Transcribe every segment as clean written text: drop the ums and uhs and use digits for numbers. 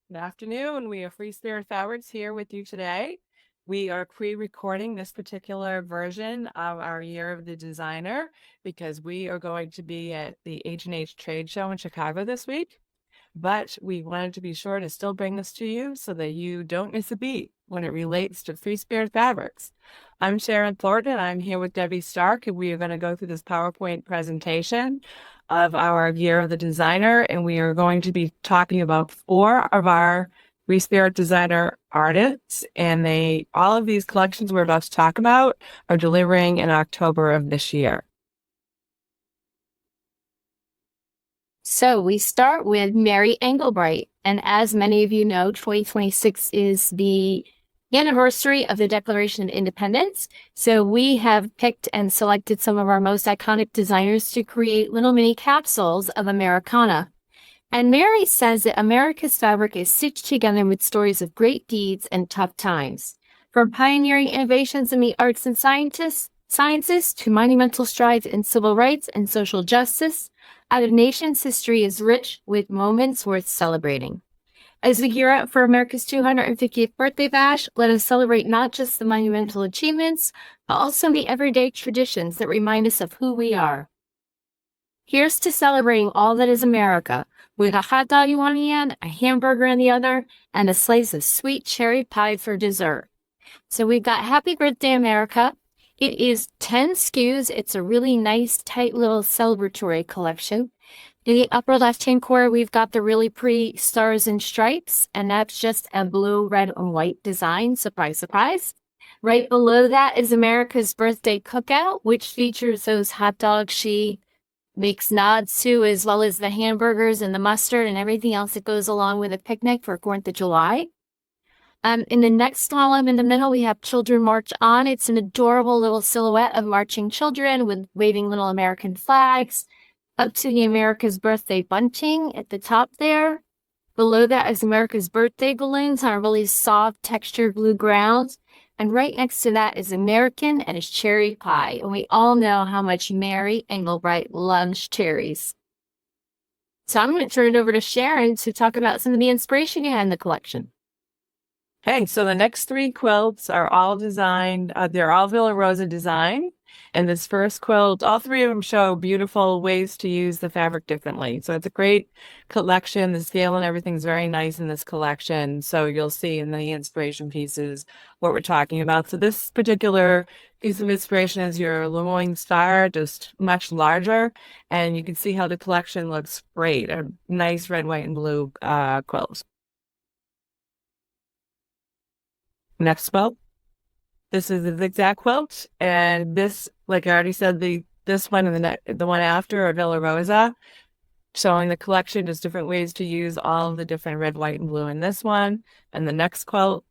Good afternoon. We are Free Spirit Fabrics here with you today. We are pre-recording this particular version of our Year of the Designer because we are going to be at the H&H Trade Show in Chicago this week. But we wanted to be sure to still bring this to you so that you don't miss a beat when it relates to Free Spirit Fabrics. I'm Sharon Thornton. I'm here with Debbie Stark, and we are going to go through this PowerPoint presentation of our Year of the Designer, and we are going to be talking about 4 of our Free Spirit Designer artists, and all of these collections we're about to talk about are delivering in October of this year. So we start with Mary Engelbreit, and as many of you know, 2026 is the anniversary of the Declaration of Independence. So we have picked and selected some of our most iconic designers to create little mini capsules of Americana. And Mary says that America's fabric is stitched together with stories of great deeds and tough times. From pioneering innovations in the arts and sciences to monumental strides in civil rights and social justice, our nation's history is rich with moments worth celebrating. As we gear up for America's 250th birthday bash, let us celebrate not just the monumental achievements, but also the everyday traditions that remind us of who we are. Here's to celebrating all that is America, with a hot dog in one hand, a hamburger in the other, and a slice of sweet cherry pie for dessert. So we've got Happy Birthday America. It is 10 SKUs. It's a really nice, tight little celebratory collection. In the upper left-hand corner, we've got the really pretty stars and stripes, and that's just a blue, red, and white design. Surprise, surprise. Right below that is America's Birthday Cookout, which features those hot dogs she makes nods to, as well as the hamburgers and the mustard and everything else that goes along with a picnic for 4th of July. In the next column in the middle, we have Children March On. It's an adorable little silhouette of marching children with waving little American flags, up to the America's Birthday bunting at the top there. Below that is America's Birthday balloons on a really soft textured blue ground. And right next to that is American and its cherry pie. And we all know how much Mary Engelbreit loves cherries. So I'm going to turn it over to Sharon to talk about some of the inspiration you had in the collection. Okay, so the next 3 quilts are all designed, they're all Villa Rosa design. And this first quilt, all 3 of them show beautiful ways to use the fabric differently. So it's a great collection. The scale and everything's very nice in this collection. So you'll see in the inspiration pieces what we're talking about. So this particular piece of inspiration is your Lemoyne star, just much larger. And you can see how the collection looks great. A nice red, white, and blue quilt. Next quilt. This is the zigzag quilt, and this, like I already said, this one and the one after are Villa Rosa, showing the collection, just different ways to use all of the different red, white, and blue in this one. And the next quilt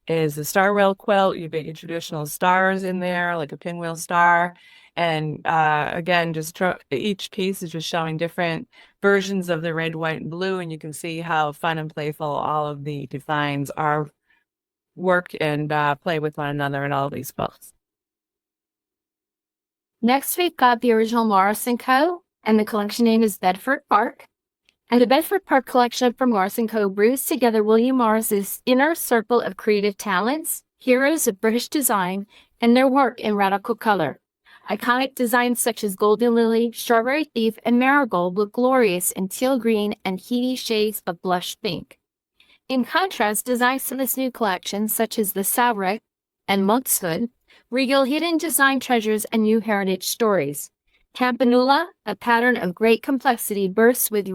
is the star rail quilt. You get your traditional stars in there, like a pinwheel star. And again, just each piece is just showing different versions of the red, white, and blue, and you can see how fun and playful all of the designs are. Work and play with one another in all these quilts. Next, we've got the original Morris & Co., and the collection name is Bedford Park. And the Bedford Park collection from Morris & Co. brews together William Morris's inner circle of creative talents, heroes of British design, and their work in radical color. Iconic designs such as Golden Lily, Strawberry Thief, and Marigold look glorious in teal green and heady shades of blush pink. In contrast, designs in this new collection, such as the Sabrick and Monkshood, reveal hidden design treasures and new heritage stories. Campanula, a pattern of great complexity, bursts with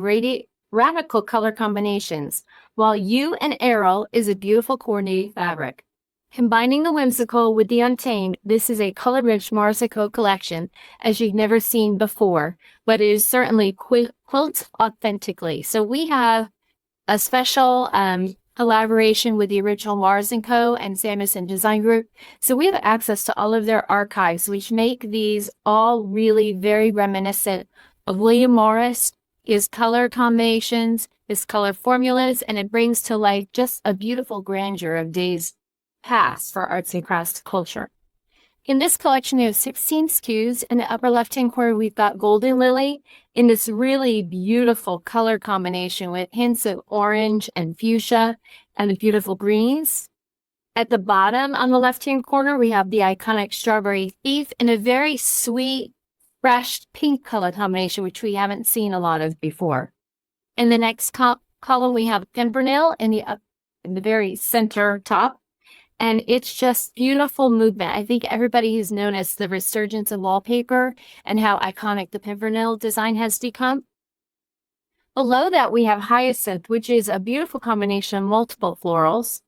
radical color combinations, while U and Arrow is a beautiful coordinated fabric. Combining the whimsical with the untamed, this is a color-rich Morris & Co. collection as you've never seen before, but it is certainly quilt authentically. So we have a special collaboration with the original Morris & Co. and Samuelson Design Group. So we have access to all of their archives, which make these all really very reminiscent of William Morris, his color combinations, his color formulas, and it brings to life just a beautiful grandeur of days past for arts and crafts culture. In this collection, we have 16 SKUs. In the upper left-hand corner, we've got Golden Lily, in this really beautiful color combination with hints of orange and fuchsia and the beautiful greens. At the bottom on the left-hand corner, we have the iconic Strawberry Thief in a very sweet, fresh pink color combination, which we haven't seen a lot of before. In the next column, we have Pimpernel in the very center top. And it's just beautiful movement. I think everybody has noticed the resurgence of wallpaper and how iconic the Pimpernel design has become. Below that, we have Hyacinth, which is a beautiful combination of multiple florals.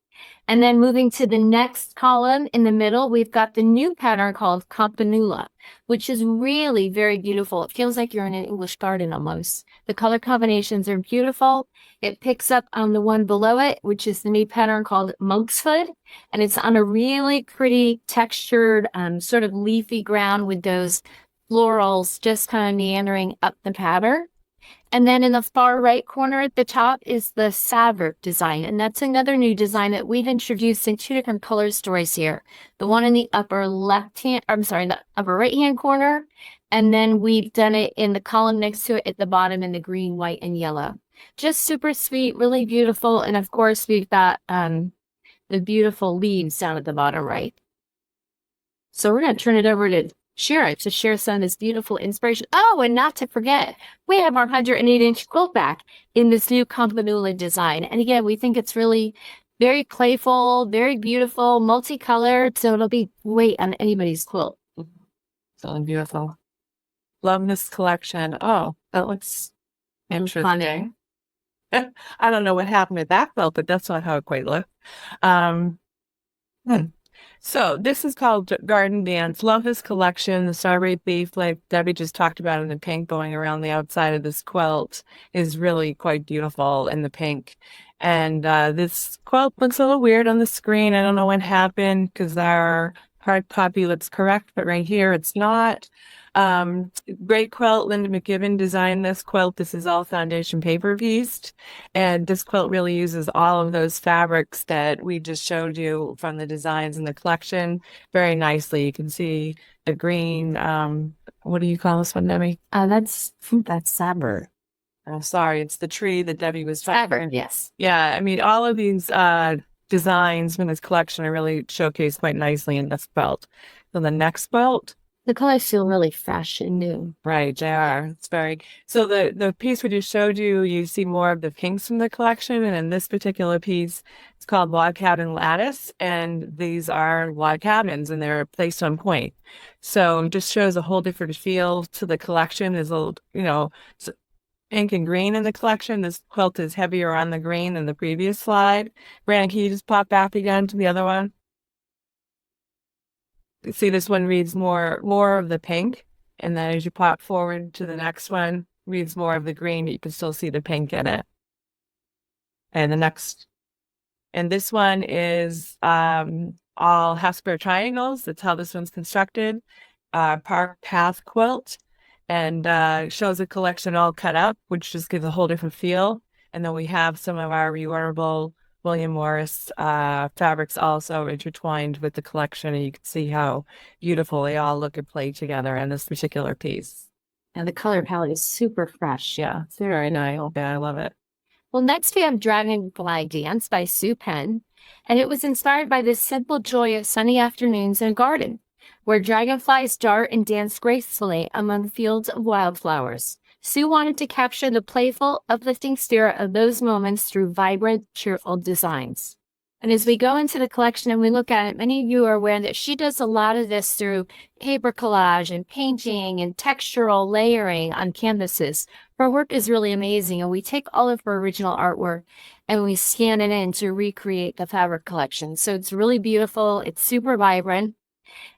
And then moving to the next column in the middle, we've got the new pattern called Campanula, which is really very beautiful. It feels like you're in an English garden almost. The color combinations are beautiful. It picks up on the one below it, which is the new pattern called Monkshood. And it's on a really pretty textured, sort of leafy ground with those florals just kind of meandering up the pattern. And then in the far right corner at the top is the Savor design. And that's another new design that we've introduced in two different color stories here. The one in the upper the upper right-hand corner. And then we've done it in the column next to it at the bottom in the green, white, and yellow. Just super sweet, really beautiful. And of course, we've got the beautiful leaves down at the bottom right. So we're going to turn it over to Sharon to share some of this beautiful inspiration. Oh, and not to forget, we have our 108-inch quilt back in this new Campanula design. And again, we think it's really very playful, very beautiful, multicolored, so it'll be great on anybody's quilt. So beautiful. Love this collection. Oh, that looks interesting. I don't know what happened with that quilt, but that's not how it quite looked. So this is called Garden Dance. Love this collection. The Strawberry Thief, like Debbie just talked about, in the pink going around the outside of this quilt is really quite beautiful in the pink. And this quilt looks a little weird on the screen. I don't know what happened because our hard copy looks correct, but right here it's not. Great quilt. Linda McGibbon designed this quilt. This is all foundation paper pieced. And this quilt really uses all of those fabrics that we just showed you from the designs in the collection very nicely. You can see the green, what do you call this one, Debbie? That's Savor. Oh, sorry. It's the tree that Debbie was Savor, yes. Yeah. I mean, all of these, designs from this collection are really showcased quite nicely in this quilt. So the next quilt. The colors feel really fresh and new. Right, they are. It's very... So the piece we just showed you, you see more of the pinks from the collection. And in this particular piece, it's called Log Cabin Lattice. And these are log cabins and they're placed on point. So it just shows a whole different feel to the collection. There's a little, pink and green in the collection. This quilt is heavier on the green than the previous slide. Brandon, can you just pop back again to the other one? See, this one reads more of the pink, and then as you pop forward to the next one, reads more of the green, but you can still see the pink in it. And this one is all half square triangles. That's how this one's constructed. Park Path quilt, and shows a collection all cut up, which just gives a whole different feel. And then we have some of our reorderable William Morris fabrics also intertwined with the collection, and you can see how beautiful they all look and play together in this particular piece. And the color palette is super fresh. Yeah, it's very nice. Yeah, I love it. Well, next we have Dragonfly Dance by Sue Penn, and it was inspired by the simple joy of sunny afternoons in a garden, where dragonflies dart and dance gracefully among fields of wildflowers. Sue wanted to capture the playful, uplifting spirit of those moments through vibrant, cheerful designs. And as we go into the collection and we look at it, many of you are aware that she does a lot of this through paper collage and painting and textural layering on canvases. Her work is really amazing, and we take all of her original artwork and we scan it in to recreate the fabric collection. So it's really beautiful. It's super vibrant.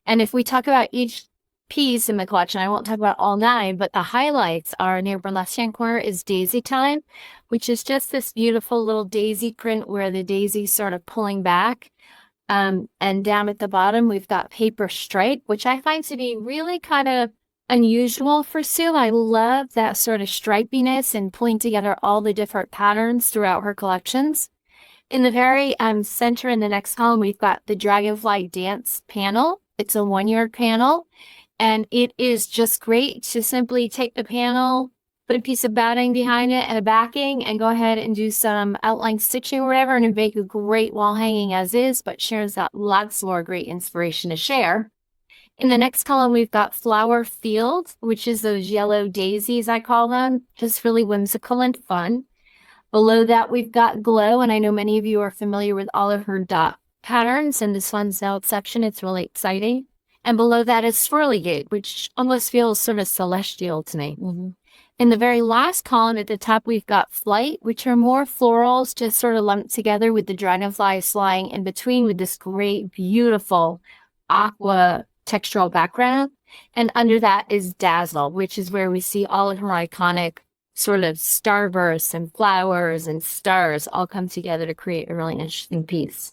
And if we talk about each piece in the collection, I won't talk about all 9, but the highlights are near the left-hand corner is Daisy Time, which is just this beautiful little daisy print where the daisy's sort of pulling back. And down at the bottom, we've got Paper Stripe, which I find to be really kind of unusual for Sue. I love that sort of stripiness and pulling together all the different patterns throughout her collections. In the very center in the next column, we've got the Dragonfly Dance panel. It's a 1-yard panel. And it is just great to simply take the panel, put a piece of batting behind it and a backing, and go ahead and do some outline stitching or whatever, and make a great wall hanging as is, but Sharon's got lots more great inspiration to share. In the next column, we've got Flower Field, which is those yellow daisies, I call them, just really whimsical and fun. Below that, we've got Glow, and I know many of you are familiar with all of her dot patterns in this fun out section. It's really exciting. And below that is Swirligate, which almost feels sort of celestial to me. In the very last column at the top, we've got Flight, which are more florals, just sort of lumped together with the dragonflies flying in between with this great, beautiful aqua textural background. And under that is Dazzle, which is where we see all of her iconic sort of starbursts and flowers and stars all come together to create a really interesting piece.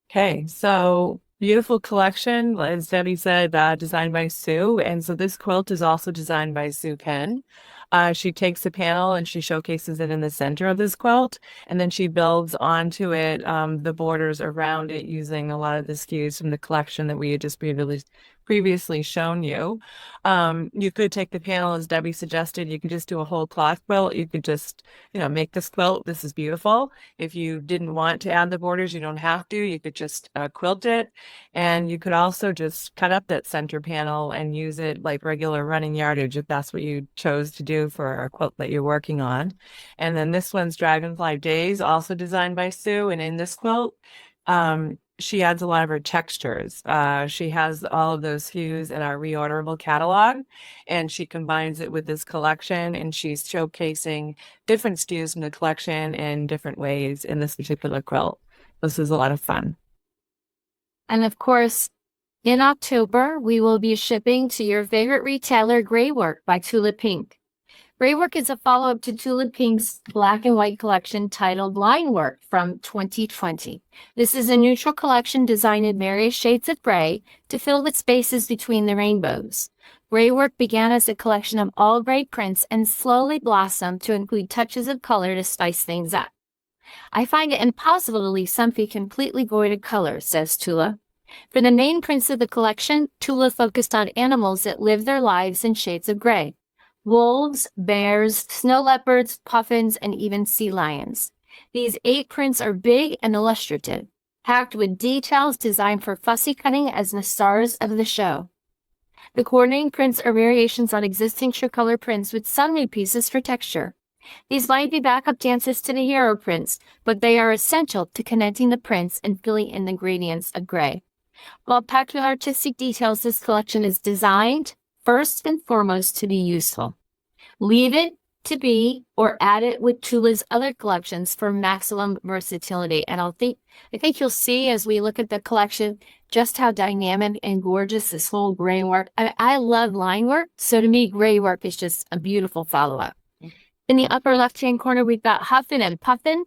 Okay, so beautiful collection, as Debbie said, designed by Sue. And so this quilt is also designed by Sue Penn. She takes the panel and she showcases it in the center of this quilt, and then she builds onto it the borders around it using a lot of the SKUs from the collection that we had just previously shown you. You could take the panel, as Debbie suggested. You could just do a whole cloth quilt. You could just, make this quilt. This is beautiful. If you didn't want to add the borders, you don't have to. You could just quilt it. And you could also just cut up that center panel and use it like regular running yardage if that's what you chose to do for a quilt that you're working on. And then this one's Dragonfly Days, also designed by Sue. And in this quilt, she adds a lot of her textures. She has all of those hues in our reorderable catalog, and she combines it with this collection, and she's showcasing different SKUs from the collection in different ways in this particular quilt. This is a lot of fun. And of course, in October, we will be shipping to your favorite retailer, Graywork by Tula Pink. Graywork is a follow-up to Tula Pink's black and white collection titled Line Work from 2020. This is a neutral collection designed in various shades of gray to fill the spaces between the rainbows. Graywork began as a collection of all gray prints and slowly blossomed to include touches of color to spice things up. I find it impossible to leave something completely void of color, says Tula. For the main prints of the collection, Tula focused on animals that live their lives in shades of gray. Wolves, bears, snow leopards, puffins, and even sea lions. These 8 prints are big and illustrative, packed with details designed for fussy cutting as the stars of the show. The coordinating prints are variations on existing true color prints with some new pieces for texture. These might be backup dances to the hero prints, but they are essential to connecting the prints and filling in the gradients of gray. While packed with artistic details, this collection is designed first and foremost to be useful. Leave it to be or add it with Tula's other collections for maximum versatility. And I think you'll see as we look at the collection just how dynamic and gorgeous this whole gray work. I love line work, so to me, gray work is just a beautiful follow-up. In the upper left-hand corner, we've got Huffin and Puffin.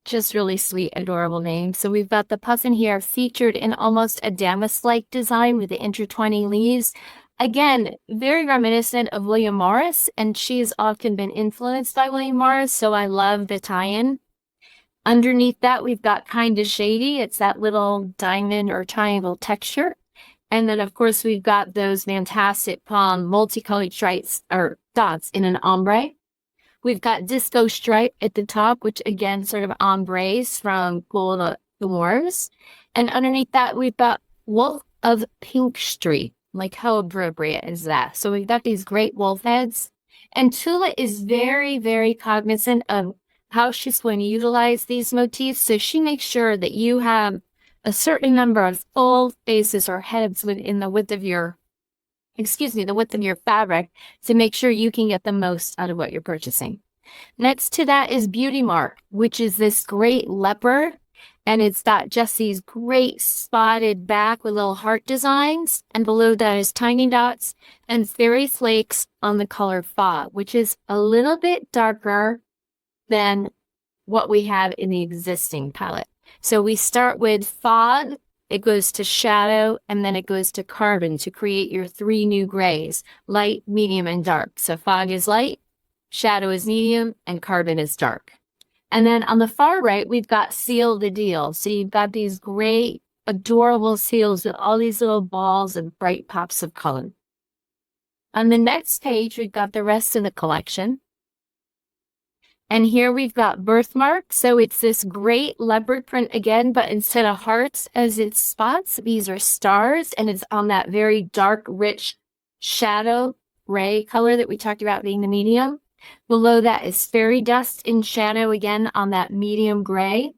Just really sweet, adorable name. So we've got the puffin here featured in almost a damask-like design with the intertwining leaves. Again, very reminiscent of William Morris, and she's often been influenced by William Morris, so I love the tie-in. Underneath that, we've got Kinda Shady. It's that little diamond or triangle texture. And then, of course, we've got those fantastic palm multicolored stripes or dots in an ombre. We've got Disco Stripe at the top, which again sort of ombres from Gold the Wars. And underneath that, we've got Wolf of Pink Street. Like, how appropriate is that? So we've got these great wolf heads. And Tula is very, very cognizant of how she's going to utilize these motifs. So she makes sure that you have a certain number of full faces or heads within the width of your fabric to make sure you can get the most out of what you're purchasing. Next to that is Beauty Mark, which is this great leopard. And it's got just these great spotted back with little heart designs. And below that is tiny dots and fairy flakes on the color Fog, which is a little bit darker than what we have in the existing palette. So we start with Fog, it goes to Shadow, and then it goes to Carbon to create your 3 new grays, light, medium, and dark. So Fog is light, Shadow is medium, and Carbon is dark. And then on the far right, we've got Seal the Deal. So you've got these great, adorable seals with all these little balls and bright pops of color. On the next page, we've got the rest of the collection. And here we've got birthmark. So it's this great leopard print again, but instead of hearts as its spots, these are stars, and it's on that very dark, rich shadow gray color that we talked about being the medium. Below that is fairy dust in shadow again on that medium gray.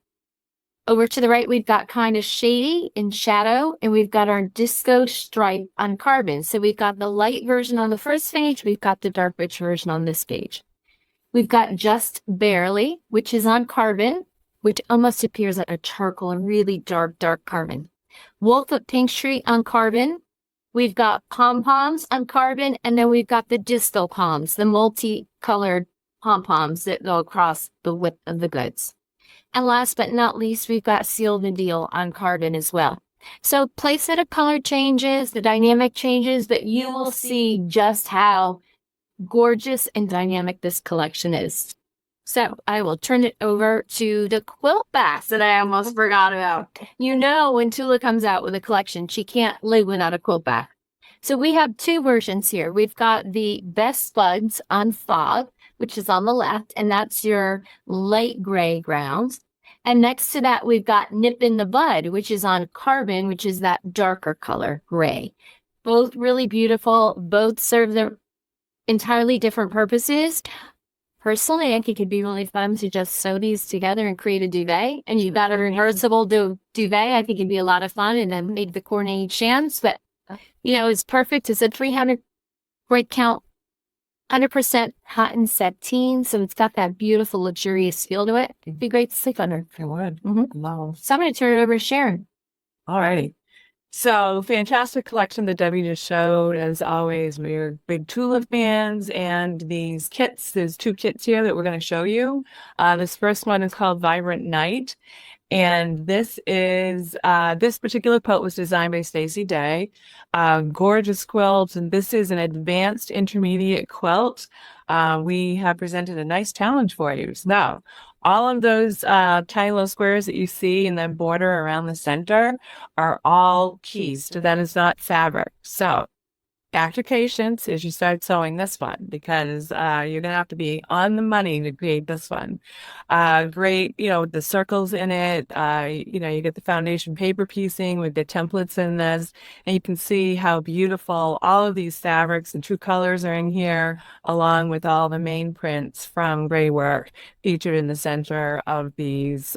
Over to the right, we've got kind of shady in shadow, and we've got our disco stripe on carbon. So we've got the light version on the first page, we've got the dark rich version on this page. We've got Just Barely, which is on carbon, which almost appears like a charcoal and really dark, dark carbon. Wolf of Pink Street on carbon. We've got pom-poms on carbon, and then we've got the disco palms, the multicolored pom-poms that go across the width of the goods. And last but not least, we've got Seal the Deal on carbon as well. So playset of color changes, the dynamic changes, but you will see just how gorgeous and dynamic this collection is. So I will turn it over to the quilt backs that I almost forgot about. You know, when Tula comes out with a collection, she can't live without a quilt back. So we have two versions here. We've got the Best Buds on Fog, which is on the left, and that's your light gray ground. And next to that, we've got Nip in the Bud, which is on carbon, which is that darker color gray. Both really beautiful. Both serve their entirely different purposes. Personally, I think it'd be really fun to just sew these together and create a duvet. And you've got a reversible duvet. I think it'd be a lot of fun. And then maybe the coordinated shams. But, you know, it's perfect. It's a 300 gray count, 100% cotton sateen. So it's got that beautiful, luxurious feel to it. It'd be great to sleep under. It would. No. So I'm going to turn it over to Sharon. All righty. So fantastic collection that Debbie just showed. As always, we're big Tula fans, and these kits, there's two kits here that we're going to show you. This first one is called Vibrant Night. And this is, this particular quilt was designed by Stacy Day. Gorgeous quilt, and this is an advanced intermediate quilt. We have presented a nice challenge for you. So all of those tiny little squares that you see in the border around the center are all keys. So that is not fabric. So act of patience as you start sewing this one, because you're gonna have to be on the money to create this one. Great, you know, the circles in it. You know, you get the foundation paper piecing with the templates in this, and you can see how beautiful all of these fabrics and true colors are in here, along with all the main prints from Graywork featured in the center of these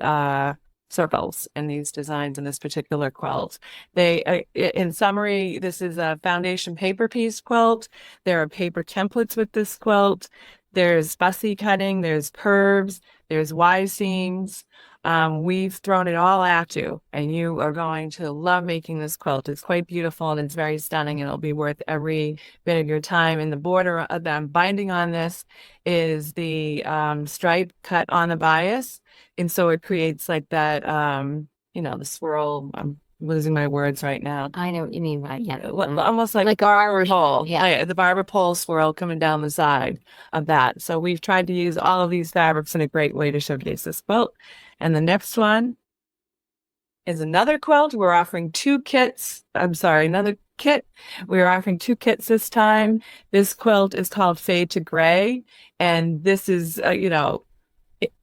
circles and these designs in this particular quilt. They, in summary, this is a foundation paper piece quilt. There are paper templates with this quilt. There's fussy cutting, there's curves, there's Y seams. We've thrown it all at you, and you are going to love making this quilt. It's quite beautiful, and it's very stunning, and it'll be worth every bit of your time. And the border of the binding on this is the stripe cut on the bias. And so it creates like that, you know, the swirl. I'm losing my words right now. I know what you mean, right? Yeah. Almost like a barber pole. Yeah. The barber pole swirl coming down the side of that. So we've tried to use all of these fabrics in a great way to showcase this quilt. And the next one is another quilt. We're offering two kits. Another kit. We're offering two kits this time. This quilt is called Fade to Gray. And this is, you know,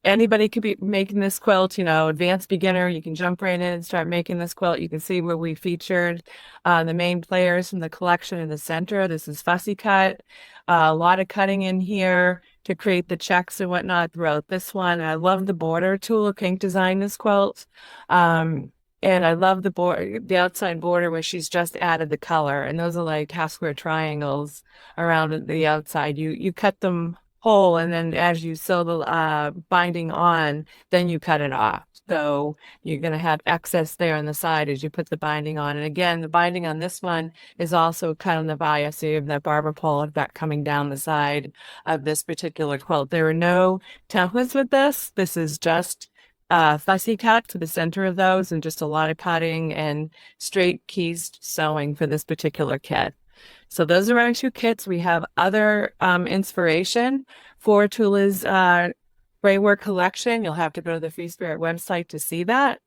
anybody could be making this quilt, you know, advanced beginner. You can jump right in and start making this quilt. You can see where we featured the main players from the collection in the center. This is fussy cut, a lot of cutting in here to create the checks and whatnot throughout this one. I love the border. Tula Pink designed this quilt. And I love the outside border where she's just added the color. And those are like half square triangles around the outside. You cut them whole, and then as you sew the binding on, then you cut it off. So you're going to have excess there on the side as you put the binding on. And again, the binding on this one is also cut on the bias. So you have that barber pole effect coming down the side of this particular quilt. There are no templates with this. This is just fussy cut to the center of those, and just a lot of cutting and straight keys sewing for this particular kit. So those are our two kits. We have other inspiration for Tula's Graywork collection. You'll have to go to the FreeSpirit website to see that.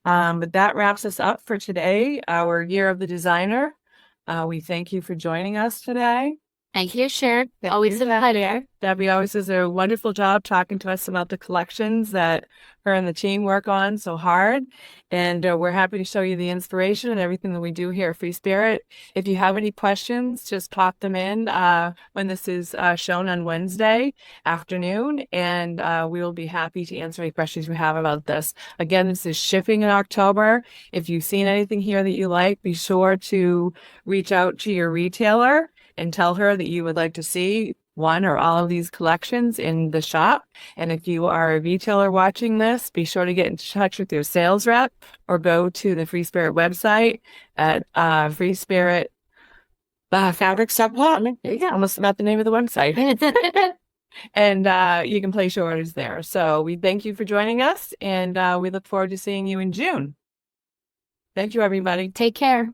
But that wraps us up for today, our Year of the Designer. We thank you for joining us today. Thank you, Sharon. Thank Always you. a pleasure. Debbie always does a wonderful job talking to us about the collections that her and the team work on so hard. And we're happy to show you the inspiration and everything that we do here at Free Spirit. If you have any questions, just pop them in when this is shown on Wednesday afternoon, and we will be happy to answer any questions you have about this. Again, this is shipping in October. If you've seen anything here that you like, be sure to reach out to your retailer and tell her that you would like to see one or all of these collections in the shop. And if you are a retailer watching this, be sure to get in touch with your sales rep or go to the Free Spirit website at Free Spirit Fabric Supply. There you go. Almost about the name of the website. And you can place your orders there. So we thank you for joining us, and we look forward to seeing you in June. Thank you, everybody. Take care.